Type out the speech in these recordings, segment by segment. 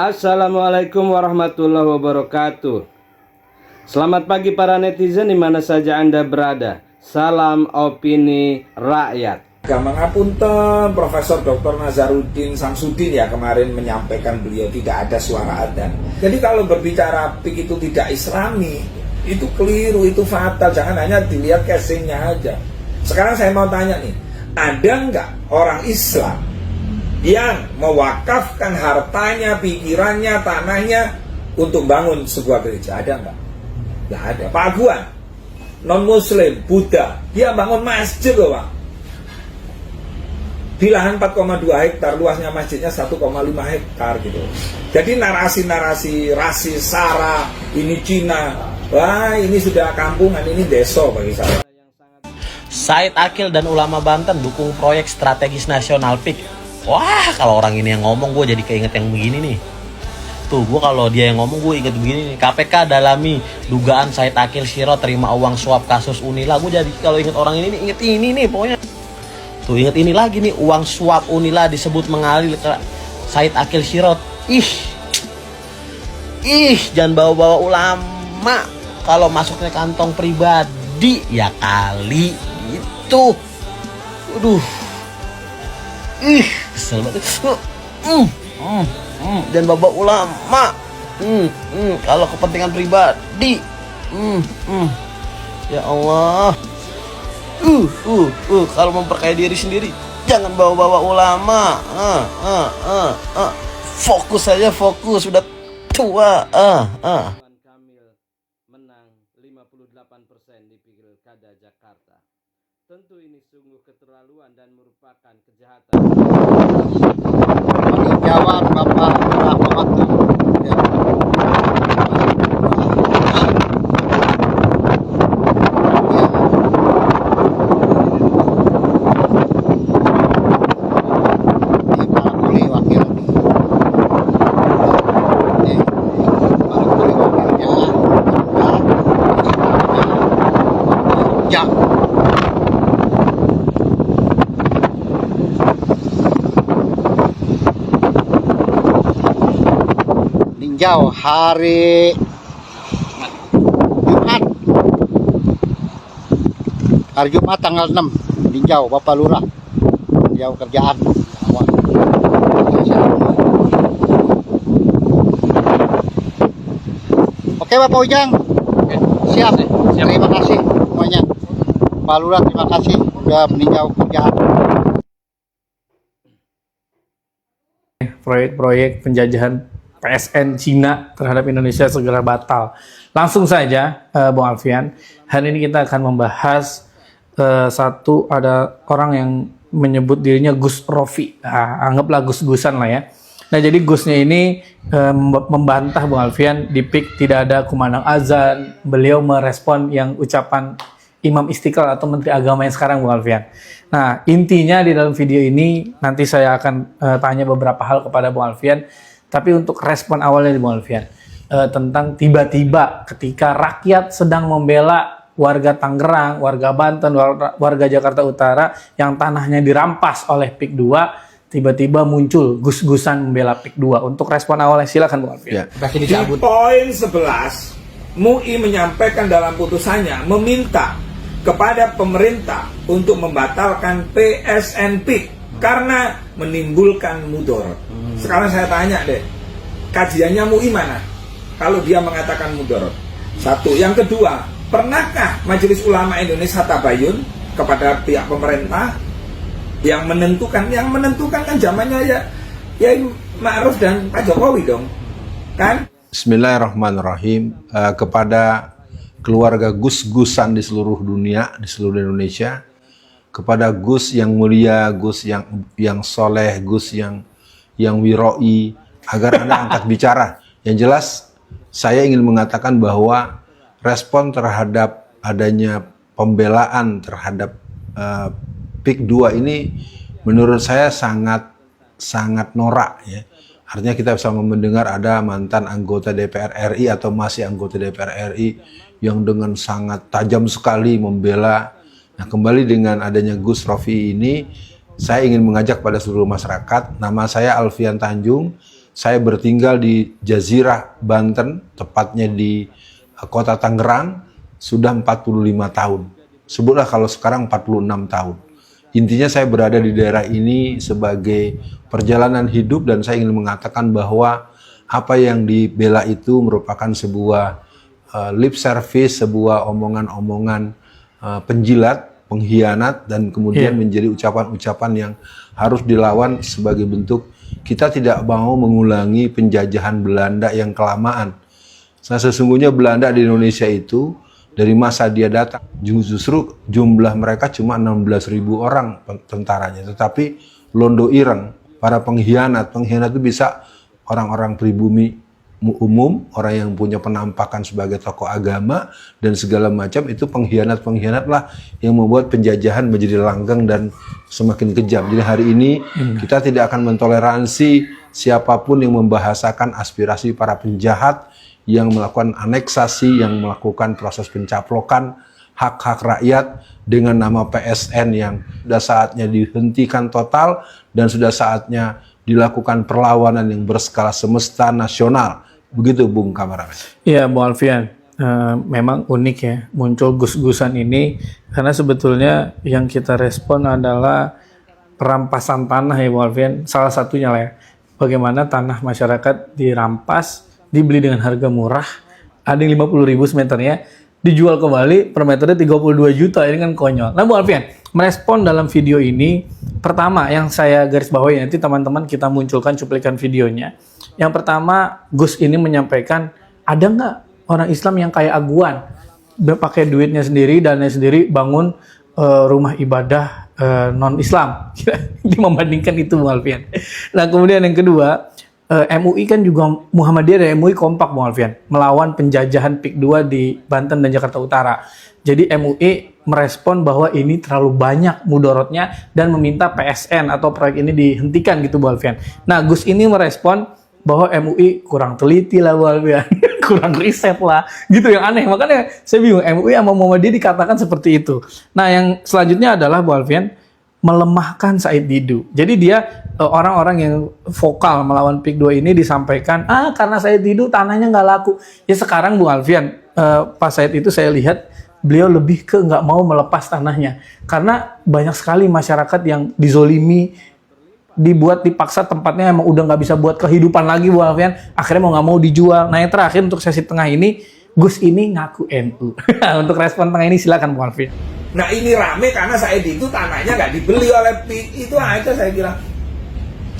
Assalamualaikum warahmatullahi wabarakatuh. Selamat pagi para netizen di mana saja Anda berada. Salam opini rakyat. Gamangapunten Profesor Dr. Nazarudin Samsudin ya kemarin menyampaikan beliau tidak ada suara adzan. Jadi kalau berbicara PIK itu tidak islami, itu keliru, itu fatal. Jangan hanya dilihat casingnya aja. Sekarang saya mau tanya nih, ada nggak orang Islam yang mewakafkan hartanya, pikirannya, tanahnya untuk bangun sebuah gereja? Ada nggak? Nggak ada. Pak Aguan, non-muslim, Buddha, dia bangun masjid loh Pak. Di lahan 4,2 hektar, luasnya masjidnya 1,5 hektar gitu. Jadi narasi-narasi rasis, SARA, ini Cina, wah ini sudah kampungan, ini desa bagi saya. Said Akil dan ulama Banten dukung proyek strategis nasional PIK. Wah, kalau orang ini yang ngomong, gue jadi keinget yang begini nih. Tuh, gue kalau dia yang ngomong, gue inget begini nih. KPK dalami dugaan Said Akil Sirot terima uang suap kasus Unila. Gue jadi kalau inget orang ini, inget ini nih pokoknya. Tuh, inget ini lagi nih, uang suap Unila disebut mengalir ke Said Akil Sirot. Jangan bawa-bawa ulama. Kalau masuknya kantong pribadi, ya kali gitu. Kesel banget. Dan bawa ulama. Kalau kepentingan pribadi. Ya Allah. Kalau memperkaya diri sendiri, jangan bawa-bawa ulama. Fokus saja, fokus. Sudah tua. Kamil menang 58% di Pilkada Jakarta. Tentu ini sungguh keterlaluan dan merupakan kejahatan. Jawab Bapak Rahmat. Ya. Ninjau hari Jumat tanggal 6 Ninjau Bapak Lurah Ninjau kerjaan. Oke Bapak Ujang. Siap. Terima kasih semuanya. Pak Lurah terima kasih sudah meninjau kerjaan. Proyek-proyek penjajahan PSN Cina terhadap Indonesia segera batal. Langsung saja, Bung Alfian, hari ini kita akan membahas ada orang yang menyebut dirinya Gus Rofi. Nah, anggaplah Gus-Gusan lah ya. Nah, jadi Gusnya ini membantah Bung Alfian di PIK tidak ada kumandang azan. Beliau merespon yang ucapan Imam Istiqlal atau Menteri Agama yang sekarang, Bung Alfian. Nah, intinya di dalam video ini nanti saya akan tanya beberapa hal kepada Bung Alfian. Tapi untuk respon awalnya di Bung Alfian tentang tiba-tiba ketika rakyat sedang membela warga Tangerang, warga Banten, warga Jakarta Utara yang tanahnya dirampas oleh PIK 2, tiba-tiba muncul Gus-Gusan membela PIK 2. Untuk respon awalnya silakan Bung Alfian. Ya. Di poin 11, MUI menyampaikan dalam putusannya meminta kepada pemerintah untuk membatalkan PSN PIK karena menimbulkan mudorot. Sekarang saya tanya deh, kajiannya MUI mana? Kalau dia mengatakan mudorot. Satu. Yang kedua, pernahkah Majelis Ulama Indonesia tabayun kepada pihak pemerintah yang menentukan? Yang menentukan kan zamannya ya Ma'ruf dan Pak Jokowi dong, kan? Bismillahirrahmanirrahim. Kepada keluarga Gus-Gusan di seluruh dunia, di seluruh Indonesia, kepada Gus yang mulia, Gus yang soleh, Gus yang wiroi, agar Anda angkat bicara. Yang jelas, saya ingin mengatakan bahwa respon terhadap adanya pembelaan terhadap PIK 2 ini menurut saya sangat norak ya. Artinya kita bisa mendengar ada mantan anggota DPR RI atau masih anggota DPR RI yang dengan sangat tajam sekali membela. Nah, kembali dengan adanya Gus Rofi ini, saya ingin mengajak pada seluruh masyarakat. Nama saya Alfian Tanjung. saya bertinggal di Jazirah, Banten, tepatnya di kota Tangerang, sudah 45 tahun. Sebutlah kalau sekarang 46 tahun. Intinya saya berada di daerah ini sebagai perjalanan hidup dan saya ingin mengatakan bahwa apa yang dibela itu merupakan sebuah lip service, sebuah omongan-omongan penjilat, pengkhianat, dan kemudian menjadi ucapan-ucapan yang harus dilawan sebagai bentuk kita tidak mau mengulangi penjajahan Belanda yang kelamaan. Nah, sesungguhnya Belanda di Indonesia itu dari masa dia datang, justru jumlah mereka cuma 16.000 orang tentaranya. Tetapi londo ireng, para pengkhianat itu bisa orang-orang pribumi umum, orang yang punya penampakan sebagai tokoh agama, dan segala macam itu pengkhianat lah yang membuat penjajahan menjadi langgeng dan semakin kejam. Jadi hari ini kita tidak akan mentoleransi siapapun yang membahasakan aspirasi para penjahat, yang melakukan aneksasi, yang melakukan proses pencaplokan hak-hak rakyat dengan nama PSN yang sudah saatnya dihentikan total dan sudah saatnya dilakukan perlawanan yang berskala semesta nasional. Begitu Bung Kameramen. Iya, Bung Alfian. Memang unik ya muncul gus-gusan ini, karena sebetulnya yang kita respon adalah perampasan tanah ya Bung Alfian. Salah satunya lah ya, bagaimana tanah masyarakat dirampas, dibeli dengan harga murah, ada yang 50.000 semeternya, dijual kembali per meternya 32 juta, ini kan konyol. Nah Bung Alfian, merespon dalam video ini, pertama yang saya garis bawahi, nanti teman-teman kita munculkan cuplikan videonya. Yang pertama, Gus ini menyampaikan, ada nggak orang Islam yang kayak aguan, pakai duitnya sendiri, dananya sendiri, bangun rumah ibadah non-Islam. Dia membandingkan itu Bung Alfian. Nah kemudian yang kedua, MUI kan juga Muhammadiyah dan MUI kompak Bung Alfian melawan penjajahan PIK 2 di Banten dan Jakarta Utara. Jadi MUI merespon bahwa ini terlalu banyak mudorotnya dan meminta PSN atau proyek ini dihentikan gitu Bung Alfian. Nah Gus ini merespon bahwa MUI kurang teliti lah Bung Alfian, kurang riset lah, gitu yang aneh. Makanya saya bingung, MUI sama Muhammadiyah dikatakan seperti itu. Nah yang selanjutnya adalah Bung Alfian melemahkan Said Didu. Jadi dia orang-orang yang vokal melawan PIK 2 ini disampaikan, karena Said Didu tanahnya nggak laku. Ya sekarang Bung Alfian, pas Said itu saya lihat beliau lebih ke nggak mau melepas tanahnya. Karena banyak sekali masyarakat yang dizolimi, dipaksa tempatnya emang udah nggak bisa buat kehidupan lagi Bung Alfian. Akhirnya mau nggak mau dijual. Nah yang terakhir untuk sesi tengah ini, Gus ini ngaku NU. Untuk respon tengah ini silakan Bung Alfian. Nah ini rame karena Said itu tanahnya nggak dibeli oleh PIK, itu aja saya bilang.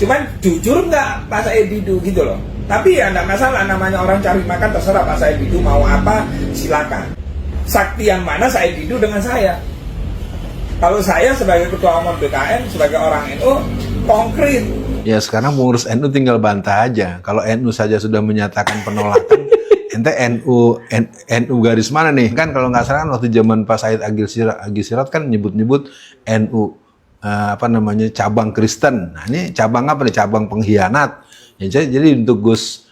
Cuman jujur nggak Pak Said Didu gitu loh. Tapi ya nggak masalah, namanya orang cari makan, terserah Pak Said Didu mau apa silakan. Sakti yang mana Said Didu dengan saya? Kalau saya sebagai ketua umum BKN, sebagai orang NU, konkret. Ya sekarang mengurus NU tinggal bantah aja. Kalau NU saja sudah menyatakan penolakan, ente NU garis mana nih? Kan kalau nggak salah kan waktu zaman Pak Said Agil Sirot kan nyebut-nyebut NU cabang Kristen. Nah ini cabang apa nih? Cabang pengkhianat. Ya, jadi untuk Gus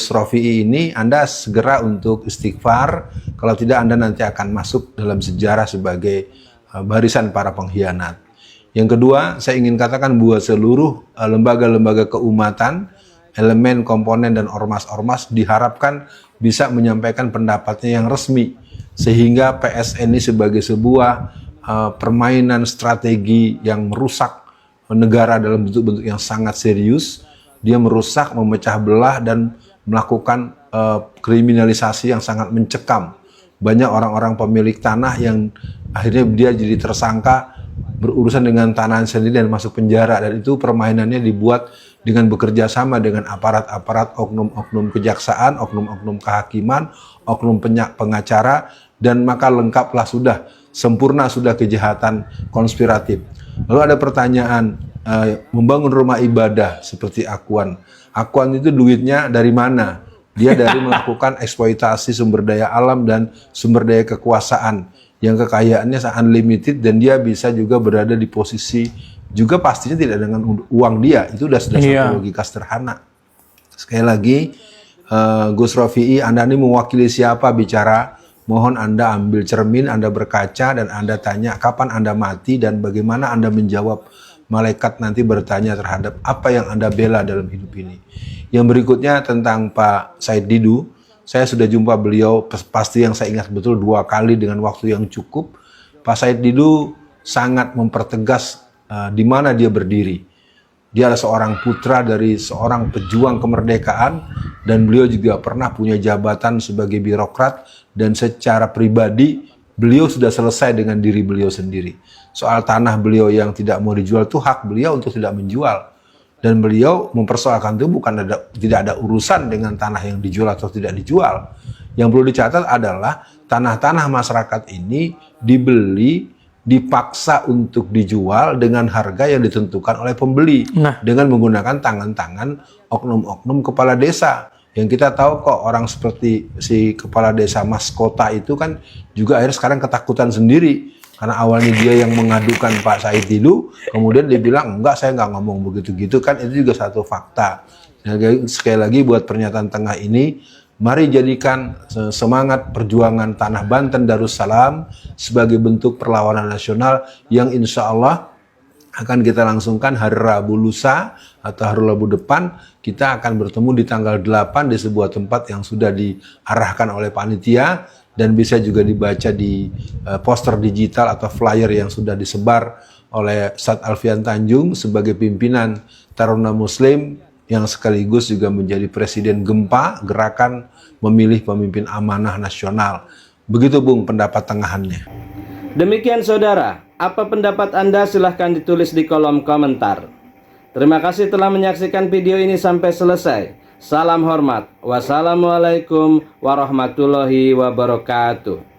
Rofi'i ini Anda segera untuk istighfar. Kalau tidak Anda nanti akan masuk dalam sejarah sebagai barisan para pengkhianat. Yang kedua, saya ingin katakan bahwa seluruh lembaga-lembaga keumatan, elemen, komponen, dan ormas-ormas diharapkan bisa menyampaikan pendapatnya yang resmi. Sehingga PSN ini sebagai sebuah permainan strategi yang merusak negara dalam bentuk-bentuk yang sangat serius. Dia merusak, memecah belah, dan melakukan kriminalisasi yang sangat mencekam. Banyak orang-orang pemilik tanah yang akhirnya dia jadi tersangka berurusan dengan tanah sendiri dan masuk penjara. Dan itu permainannya dibuat dengan bekerja sama dengan aparat-aparat, oknum-oknum kejaksaan, oknum-oknum kehakiman, oknum pengacara, dan maka lengkaplah sudah, sempurna sudah kejahatan konspiratif. Lalu ada pertanyaan, membangun rumah ibadah seperti Akuan. Akuan itu duitnya dari mana? Dia dari melakukan eksploitasi sumber daya alam dan sumber daya kekuasaan yang kekayaannya unlimited, dan dia bisa juga berada di posisi juga pastinya tidak dengan uang dia. Itu sudah satu logika sederhana. Sekali lagi, Gus Rofi'i, Anda ini mewakili siapa bicara? Mohon Anda ambil cermin, Anda berkaca, dan Anda tanya kapan Anda mati dan bagaimana Anda menjawab malaikat nanti bertanya terhadap apa yang Anda bela dalam hidup ini. Yang berikutnya tentang Pak Said Didu, saya sudah jumpa beliau, pasti yang saya ingat betul 2 kali dengan waktu yang cukup. Pak Said Didu sangat mempertegas di mana dia berdiri. Dia adalah seorang putra dari seorang pejuang kemerdekaan dan beliau juga pernah punya jabatan sebagai birokrat dan secara pribadi beliau sudah selesai dengan diri beliau sendiri. Soal tanah beliau yang tidak mau dijual itu hak beliau untuk tidak menjual. Dan beliau mempersoalkan itu tidak ada urusan dengan tanah yang dijual atau tidak dijual. Yang perlu dicatat adalah tanah-tanah masyarakat ini dibeli, dipaksa untuk dijual dengan harga yang ditentukan oleh pembeli dengan menggunakan tangan-tangan oknum-oknum kepala desa. Yang kita tahu kok orang seperti si kepala desa Mas Kota itu kan juga akhirnya sekarang ketakutan sendiri karena awalnya dia yang mengadukan Pak Said Didu, kemudian dia bilang enggak, saya nggak ngomong begitu-gitu, kan itu juga satu fakta. Sekali lagi buat pernyataan tengah ini, mari jadikan semangat perjuangan Tanah Banten Darussalam sebagai bentuk perlawanan nasional yang insya Allah akan kita langsungkan hari Rabu lusa atau hari Rabu depan. Kita akan bertemu di tanggal 8 di sebuah tempat yang sudah diarahkan oleh panitia dan bisa juga dibaca di poster digital atau flyer yang sudah disebar oleh Ustadz Alfian Tanjung sebagai pimpinan Taruna Muslim yang sekaligus juga menjadi presiden Gempa, gerakan memilih pemimpin amanah nasional. Begitu Bung pendapat tengahannya. Demikian saudara, apa pendapat Anda silahkan ditulis di kolom komentar. Terima kasih telah menyaksikan video ini sampai selesai. Salam hormat. Wassalamualaikum warahmatullahi wabarakatuh.